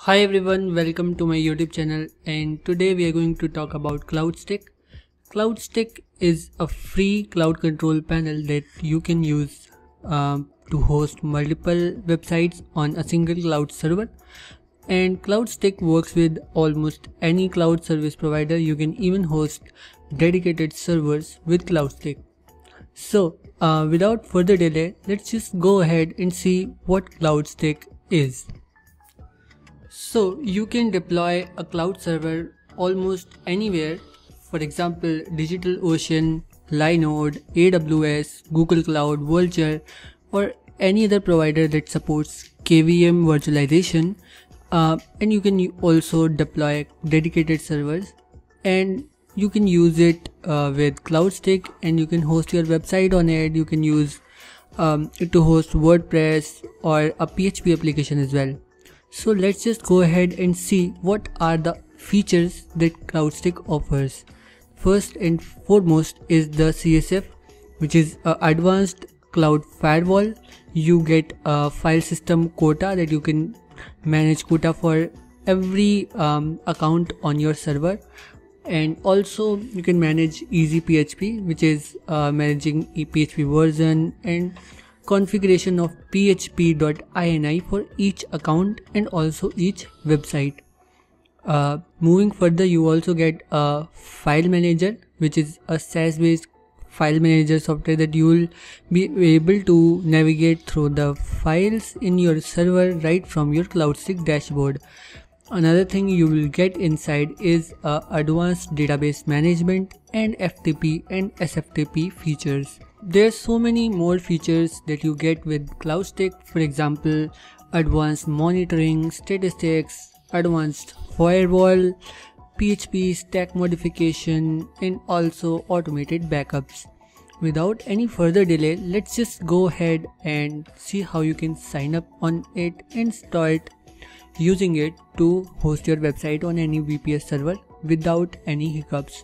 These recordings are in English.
Hi everyone, welcome to my YouTube channel, and today we are going to talk about CloudStick. CloudStick is a free cloud control panel that you can use to host multiple websites on a single cloud server. And CloudStick works with almost any cloud service provider. You can even host dedicated servers with CloudStick. So without further delay, let's just go ahead and see what CloudStick is. So you can deploy a cloud server almost anywhere. For example, DigitalOcean, Linode, AWS, Google Cloud, Vultr, or any other provider that supports KVM virtualization. And you can also deploy dedicated servers, and you can use it with CloudStick, and you can host your website on it. You can use it to host WordPress or a PHP application as well. So let's just go ahead and see what are the features that CloudStick offers. First and foremost is the CSF, which is an advanced cloud firewall. You get a file system quota that you can manage quota for every account on your server, and also you can manage EasyPHP, which is managing PHP version and configuration of php.ini for each account and also each website. Moving further, you also get a file manager, which is a SaaS based file manager software that you will be able to navigate through the files in your server right from your CloudStick dashboard. Another thing you will get inside is advanced database management and FTP and SFTP features. There's so many more features that you get with CloudStick. For example, advanced monitoring, statistics, advanced firewall, PHP stack modification, and also automated backups. Without any further delay, let's just go ahead and see how you can sign up on it and start using it to host your website on any VPS server without any hiccups.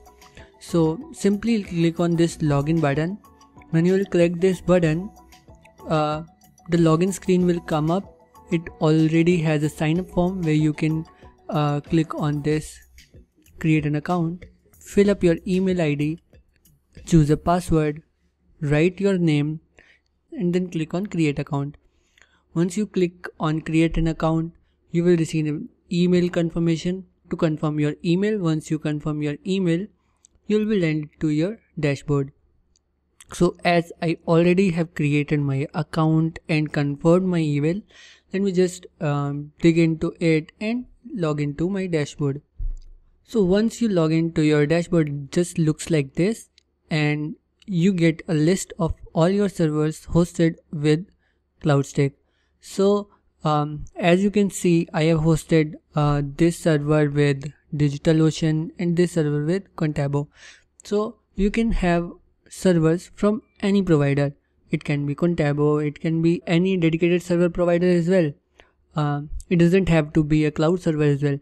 So simply click on this login button. When you will click this button, the login screen will come up. It already has a sign up form where you can click on this, create an account, fill up your email ID, choose a password, write your name, and then click on create account. Once you click on create an account, you will receive an email confirmation to confirm your email. Once you confirm your email, you will be landed to your dashboard. So as I already have created my account and confirmed my email, let me just dig into it and log into my dashboard. So once you log into your dashboard, it just looks like this, and you get a list of all your servers hosted with CloudStick. So as you can see, I have hosted this server with DigitalOcean and this server with Contabo. So you can have servers from any provider. It can be Contabo, it can be any dedicated server provider as well. It doesn't have to be a cloud server as well.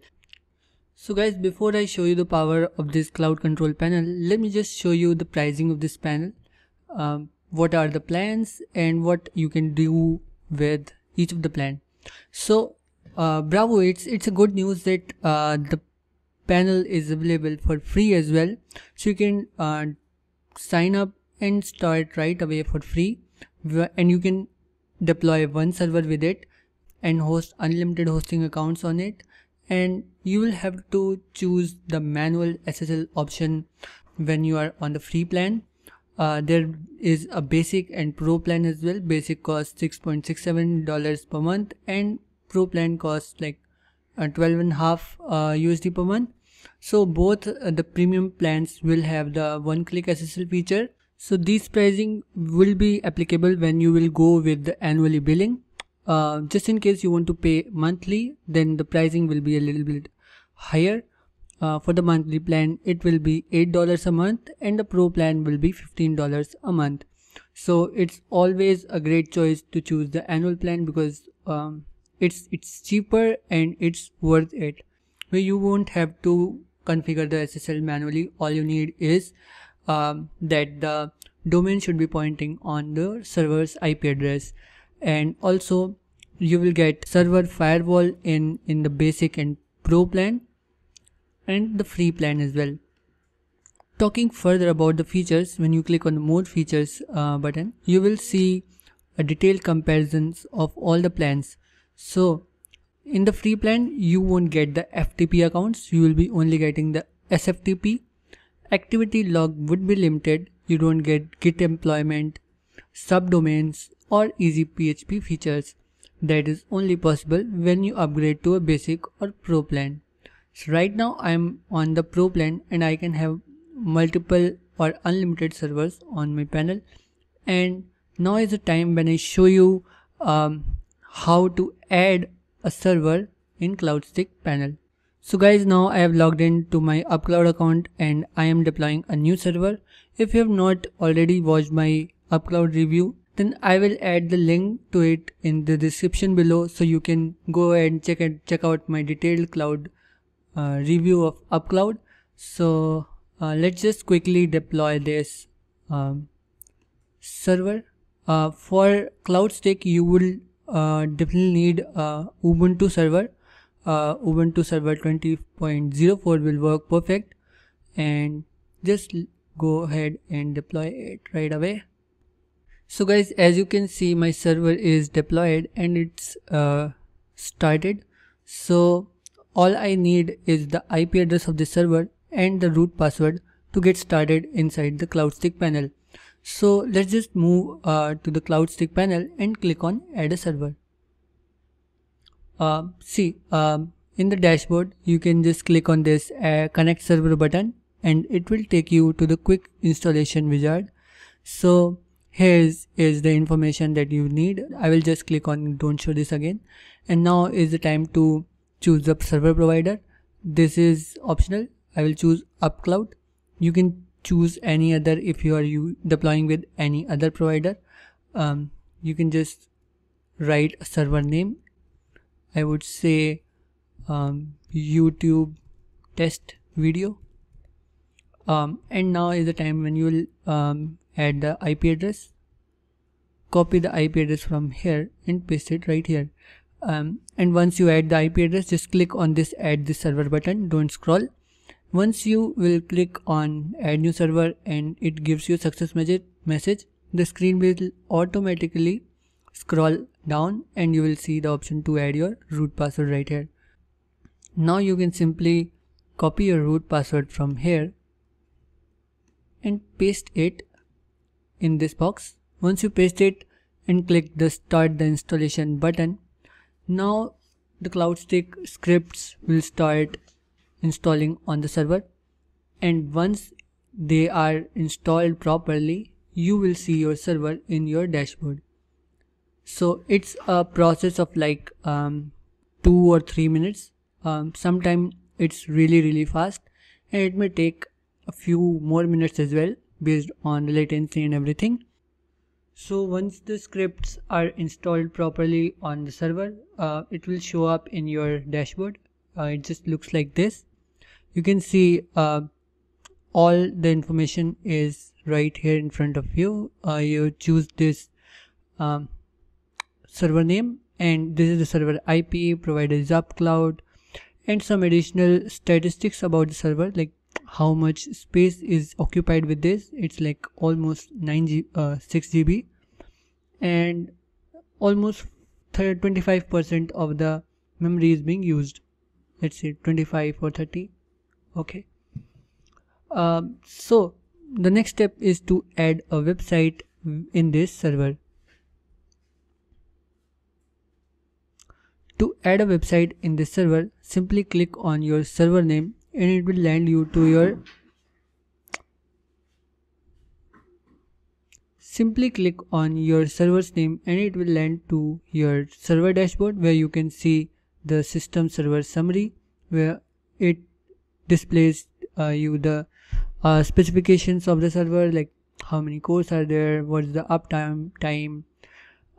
So guys, before I show you the power of this cloud control panel, let me just show you the pricing of this panel. What are the plans and what you can do with each of the plan. So bravo, it's a good news that the panel is available for free as well. So you can sign up and start right away for free, and you can deploy one server with it and host unlimited hosting accounts on it. And you will have to choose the manual SSL option when you are on the free plan. There is a basic and pro plan as well. Basic costs $6.67 per month, and pro plan costs like 12.5 USD per month. So both the premium plans will have the one-click SSL feature. So these pricing will be applicable when you will go with the annually billing. Just in case you want to pay monthly, then the pricing will be a little bit higher. For the monthly plan, it will be $8 a month, and the pro plan will be $15 a month. So it's always a great choice to choose the annual plan because it's cheaper and it's worth it. Where you won't have to configure the SSL manually. All you need is that the domain should be pointing on the server's IP address, and also you will get server firewall in the basic and pro plan and the free plan as well. Talking further about the features, when you click on the more features button, you will see a detailed comparisons of all the plans. So in the free plan, you won't get the FTP accounts, you will be only getting the SFTP. Activity log would be limited, you don't get Git employment, subdomains or easy PHP features. That is only possible when you upgrade to a basic or pro plan. So right now I am on the pro plan and I can have multiple or unlimited servers on my panel. And now is the time when I show you how to add a server in CloudStick panel. So guys, now I have logged into my UpCloud account and I am deploying a new server. If you have not already watched my UpCloud review, then I will add the link to it in the description below, so you can go ahead and check out my detailed cloud review of UpCloud. So let's just quickly deploy this server. For CloudStick, you will definitely need Ubuntu server. Ubuntu server 20.04 will work perfect, and just go ahead and deploy it right away. So guys, as you can see, my server is deployed and it's started. So all I need is the IP address of the server and the root password to get started inside the CloudStick panel. So let's just move to the CloudStick panel and click on add a server. In the dashboard, you can just click on this connect server button and it will take you to the quick installation wizard. So here is the information that you need. I will just click on don't show this again. And now is the time to choose the server provider. This is optional. I will choose UpCloud. You can choose any other if you are deploying with any other provider. You can just write a server name. I would say YouTube test video. And now is the time when you will add the IP address. Copy the IP address from here and paste it right here. And once you add the IP address, just click on this add this server button. Don't scroll. Once you will click on add new server and it gives you a success message, the screen will automatically scroll down and you will see the option to add your root password right here. Now you can simply copy your root password from here and paste it in this box. Once you paste it and click the start the installation button, now the CloudStick scripts will start installing on the server, and once they are installed properly, you will see your server in your dashboard. So it's a process of like 2 or 3 minutes. Sometimes it's really fast, and it may take a few more minutes as well based on the latency and everything. So once the scripts are installed properly on the server, it will show up in your dashboard. It just looks like this. You can see all the information is right here in front of you. You choose this server name, and this is the server IP, provider is UpCloud, and some additional statistics about the server, like how much space is occupied with this. It's like almost 6 GB, and almost 25% of the memory is being used. Let's say 25 or 30. Okay. So the next step is to add a website in this server. To add a website in this server, simply click on your server name and it will land you to your server's name and it will land to your server dashboard, where you can see the system server summary, where it displays you the specifications of the server, like how many cores are there, what is the uptime time,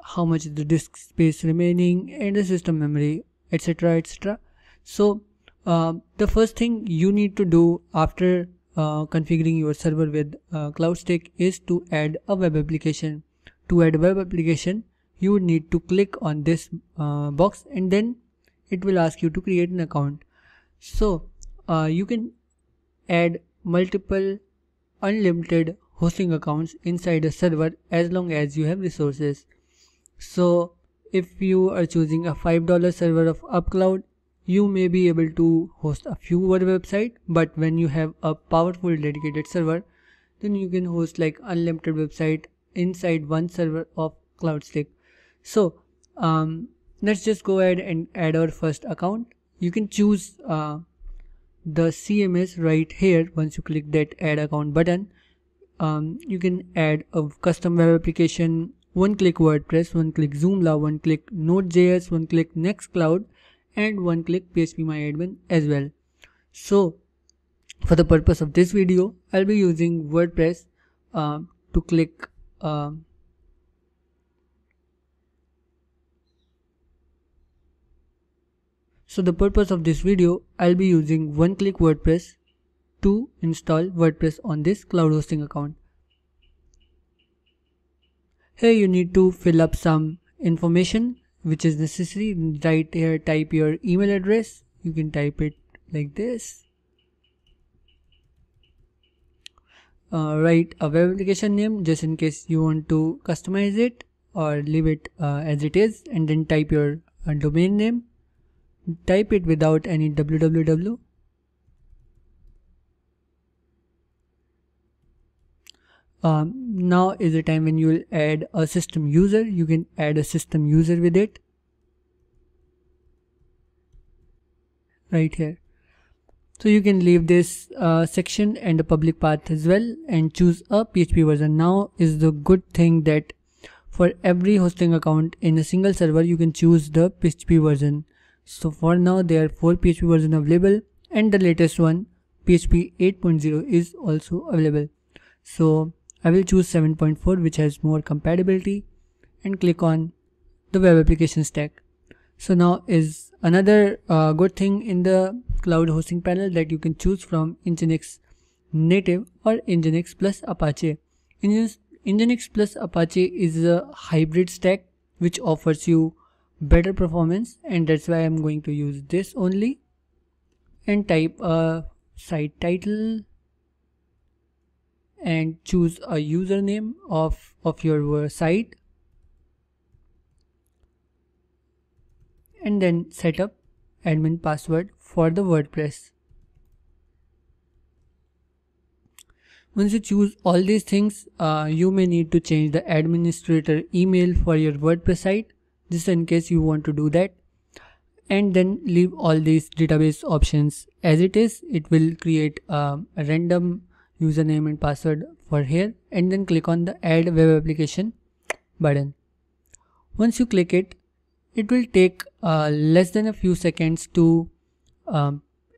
how much is the disk space remaining, and the system memory, etc. etc. So the first thing you need to do after configuring your server with CloudStick is to add a web application. To add a web application, you would need to click on this box, and then it will ask you to create an account. So you can add multiple unlimited hosting accounts inside a server as long as you have resources. So if you are choosing a $5 server of UpCloud, you may be able to host a few web websites, but when you have a powerful dedicated server, then you can host like unlimited website inside one server of CloudStick. So let's just go ahead and add our first account. You can choose the CMS right here. Once you click that add account button, you can add a custom web application, one-click WordPress, one-click Joomla, one-click Node.js, one-click Nextcloud, and one-click PHPMyAdmin as well. So for the purpose of this video, I'll be using WordPress to click So the purpose of this video, I'll be using one-click WordPress to install WordPress on this cloud hosting account. Here you need to fill up some information which is necessary. Right here, type your email address. You can type it like this. Write a web application name just in case you want to customize it, or leave it as it is, and then type your domain name. Type it without any www. Now is the time when you will add a system user. You can add a system user with it right here. So you can leave this section and a public path as well, and choose a PHP version. Now is the good thing that for every hosting account in a single server, you can choose the PHP version. So for now there are 4 PHP versions available, and the latest one, PHP 8.0, is also available. So I will choose 7.4, which has more compatibility, and click on the web application stack. So now is another good thing in the cloud hosting panel, that you can choose from Nginx native or Nginx plus Apache. Nginx plus Apache is a hybrid stack which offers you better performance, and that's why I'm going to use this only. And type a site title and choose a username of your site, and then set up admin password for the WordPress. Once you choose all these things, you may need to change the administrator email for your WordPress site, just in case you want to do that, and then leave all these database options as it is. It will create a random username and password for here, and then click on the add web application button. Once you click it, it will take less than a few seconds to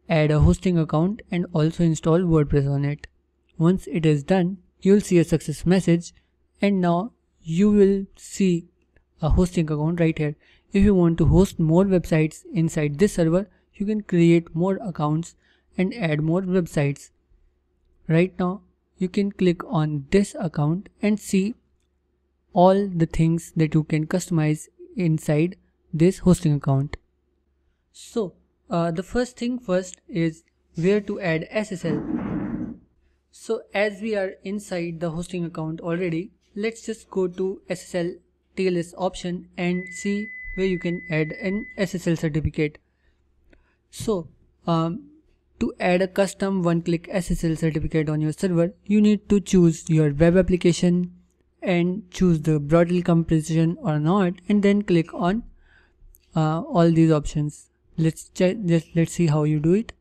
add a hosting account and also install WordPress on it. Once it is done, you will see a success message, and now you will see a hosting account right here. If you want to host more websites inside this server, you can create more accounts and add more websites. Right now you can click on this account and see all the things that you can customize inside this hosting account. So the first thing first is where to add SSL. So as we are inside the hosting account already, let's just go to SSL TLS option and see where you can add an SSL certificate. So to add a custom one-click SSL certificate on your server, you need to choose your web application and choose the broadly compression or not, and then click on all these options. Let's see how you do it.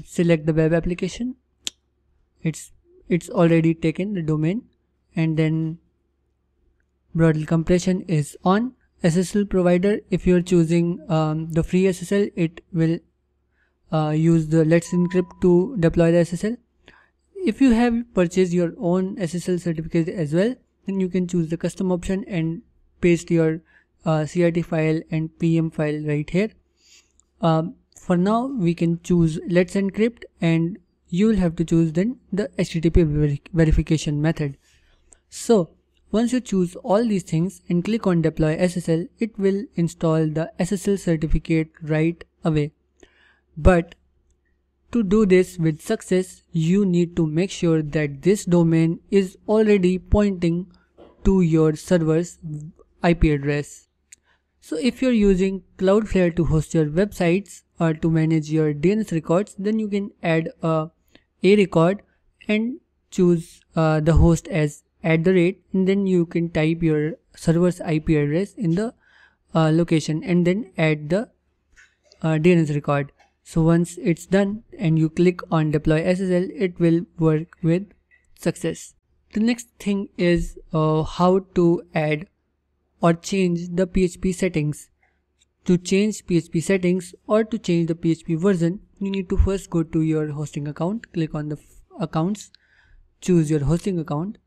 Select the web application. It's already taken the domain, and then broadly compression is on. SSL provider, if you're choosing the free SSL, it will use the Let's Encrypt to deploy the SSL. If you have purchased your own SSL certificate as well, then you can choose the custom option and paste your CRT file and PM file right here. For now we can choose Let's Encrypt, and you will have to choose then the HTTP verification method. So Once you choose all these things and click on deploy SSL, it will install the SSL certificate right away. But to do this with success, you need to make sure that this domain is already pointing to your server's IP address. So if you're using Cloudflare to host your websites or to manage your DNS records, then you can add a record and choose the host as @ and then you can type your server's IP address in the location and then add the DNS record. So once it's done and you click on deploy SSL, it will work with success. The next thing is how to add or change the PHP settings. To change PHP settings or to change the PHP version, you need to first go to your hosting account, click on the accounts, choose your hosting account,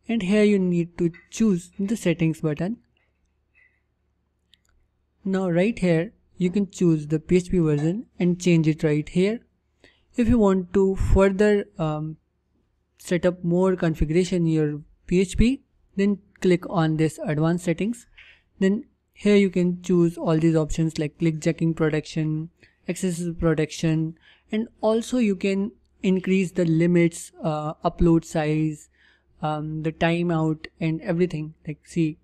and here you need to choose the settings button. Now right here you can choose the PHP version and change it right here. If you want to further set up more configuration in your PHP, then click on this advanced settings. Then here you can choose all these options like clickjacking protection, accessible protection, and also you can increase the limits, upload size, the timeout and everything. Like see,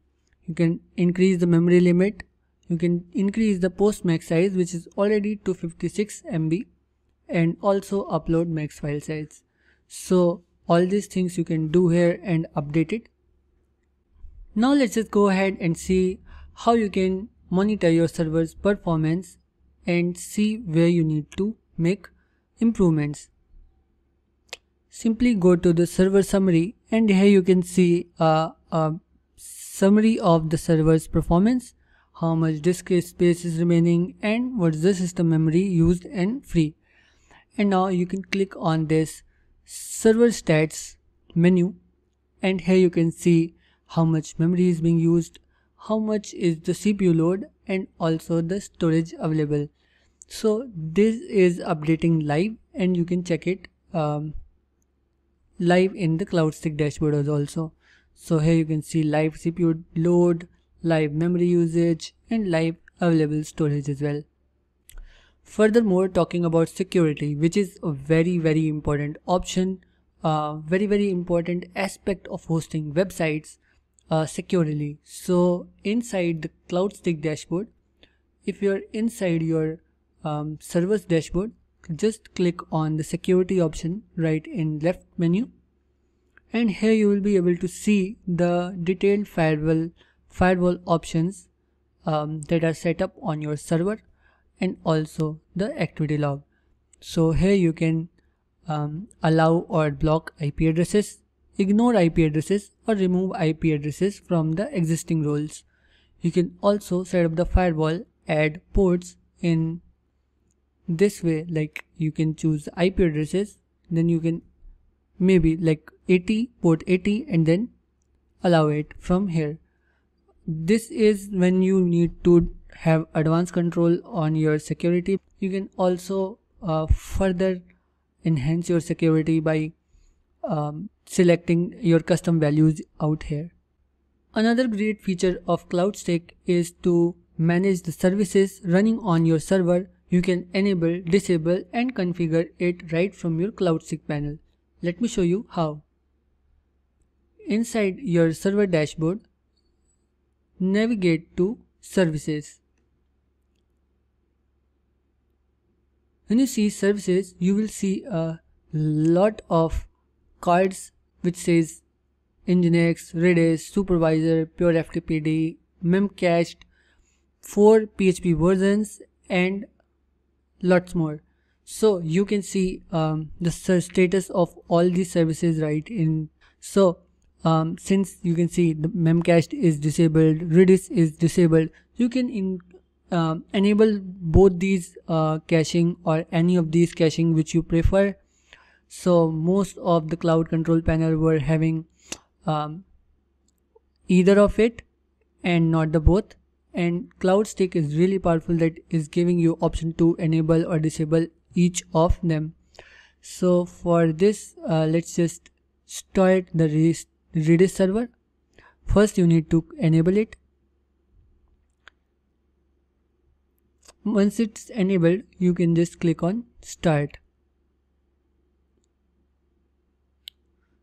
you can increase the memory limit, you can increase the post max size, which is already 256 MB, and also upload max file size. So all these things you can do here and update it. Now let's just go ahead and see how you can monitor your server's performance and see where you need to make improvements. Simply go to the server summary and here you can see a summary of the server's performance, how much disk space is remaining and what is the system memory used and free. And now you can click on this server stats menu and here you can see how much memory is being used, how much is the CPU load, and also the storage available. So this is updating live and you can check it live in the CloudStick dashboard also. So here you can see live CPU load, live memory usage, and live available storage as well. Furthermore, talking about security, which is a very important option, very important aspect of hosting websites securely. So inside the CloudStick dashboard, if you're inside your server's dashboard, just click on the security option right in left menu, and here you will be able to see the detailed firewall options that are set up on your server and also the activity log. So here you can allow or block IP addresses, ignore IP addresses, or remove IP addresses from the existing roles. You can also set up the firewall, add ports in this way, like you can choose IP addresses, then you can maybe like 80, port 80, and then allow it from here. This is when you need to have advanced control on your security. You can also further enhance your security by selecting your custom values out here. Another great feature of CloudStick is to manage the services running on your server. You can enable, disable, and configure it right from your CloudStick panel. Let me show you how. Inside your server dashboard, navigate to services. When you see services, you will see a lot of cards which says Nginx, Redis, Supervisor, Pure FTPD, Memcached, 4 PHP versions, and lots more. So you can see the status of all these services right in. So since you can see the Memcached is disabled, Redis is disabled, you can enable both these caching or any of these caching which you prefer. So most of the cloud control panel were having either of it and not the both, and CloudStick is really powerful that is giving you option to enable or disable each of them. So for this let's just start the Redis server. First you need to enable it. Once it's enabled, you can just click on start.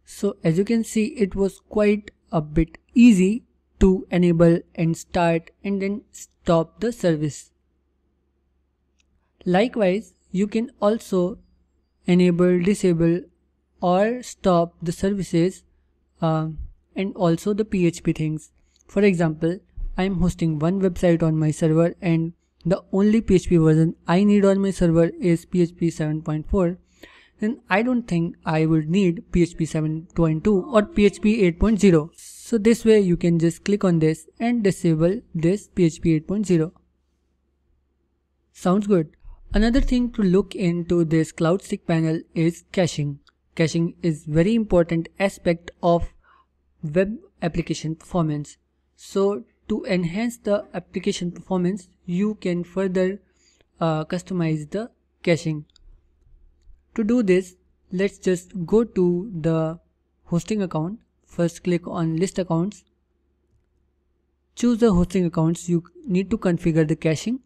So as you can see, it was quite a bit easy to enable and start and then stop the service. Likewise, you can also enable, disable or stop the services and also the PHP things. For example, I am hosting one website on my server and the only PHP version I need on my server is PHP 7.4. Then I don't think I would need PHP 7.2 or PHP 8.0. So this way you can just click on this and disable this PHP 8.0. Sounds good. Another thing to look into this CloudStick panel is caching. Caching is very important aspect of web application performance. So to enhance the application performance, you can further customize the caching. To do this, let's just go to the hosting account. First click on list accounts. Choose the hosting accounts. You need to configure the caching.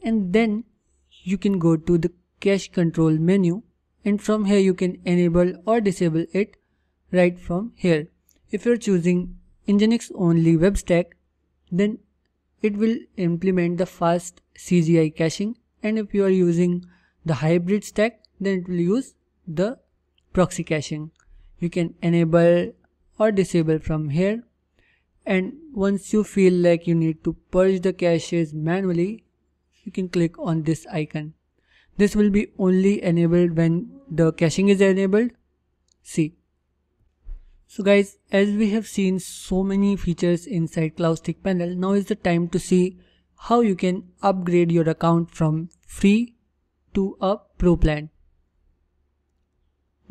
And then you can go to the cache control menu, and from here you can enable or disable it right from here. If you're choosing Nginx only web stack, then it will implement the fast CGI caching, and if you are using the hybrid stack, then it will use the proxy caching. You can enable or disable from here, and once you feel like you need to purge the caches manually, you can click on this icon. This will be only enabled when the caching is enabled. See. So guys, as we have seen so many features inside CloudStick panel, now is the time to see how you can upgrade your account from free to a pro plan.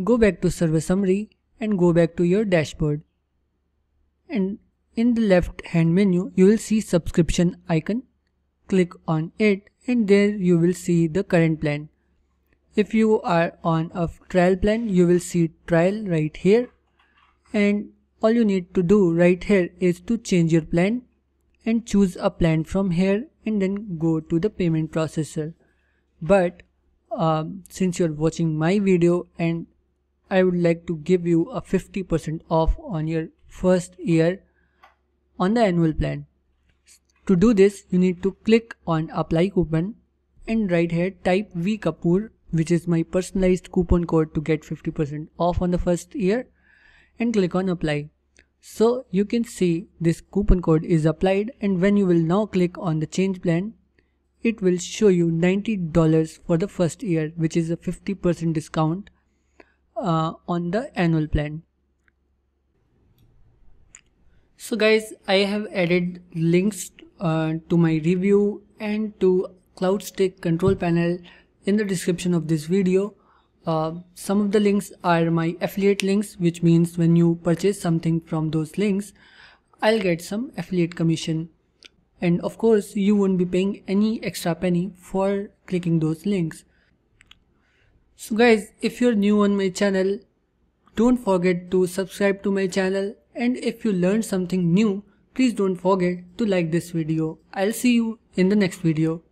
Go back to server summary and go back to your dashboard. And in the left hand menu, you will see subscription icon. Click on it and there you will see the current plan. If you are on a trial plan, you will see trial right here, and all you need to do right here is to change your plan and choose a plan from here and then go to the payment processor. But since you're watching my video and I would like to give you a 50% off on your first year on the annual plan. To do this, you need to click on apply coupon and right here type VKapoor, which is my personalized coupon code to get 50% off on the first year, and click on apply. So you can see this coupon code is applied, and when you will now click on the change plan, it will show you $90 for the first year, which is a 50% discount on the annual plan. So guys, I have added links to my review and to CloudStick control panel in the description of this video. Some of the links are my affiliate links, which means when you purchase something from those links, I'll get some affiliate commission. And of course, you won't be paying any extra penny for clicking those links. So guys, if you're new on my channel, don't forget to subscribe to my channel, and if you learned something new, please don't forget to like this video. I'll see you in the next video.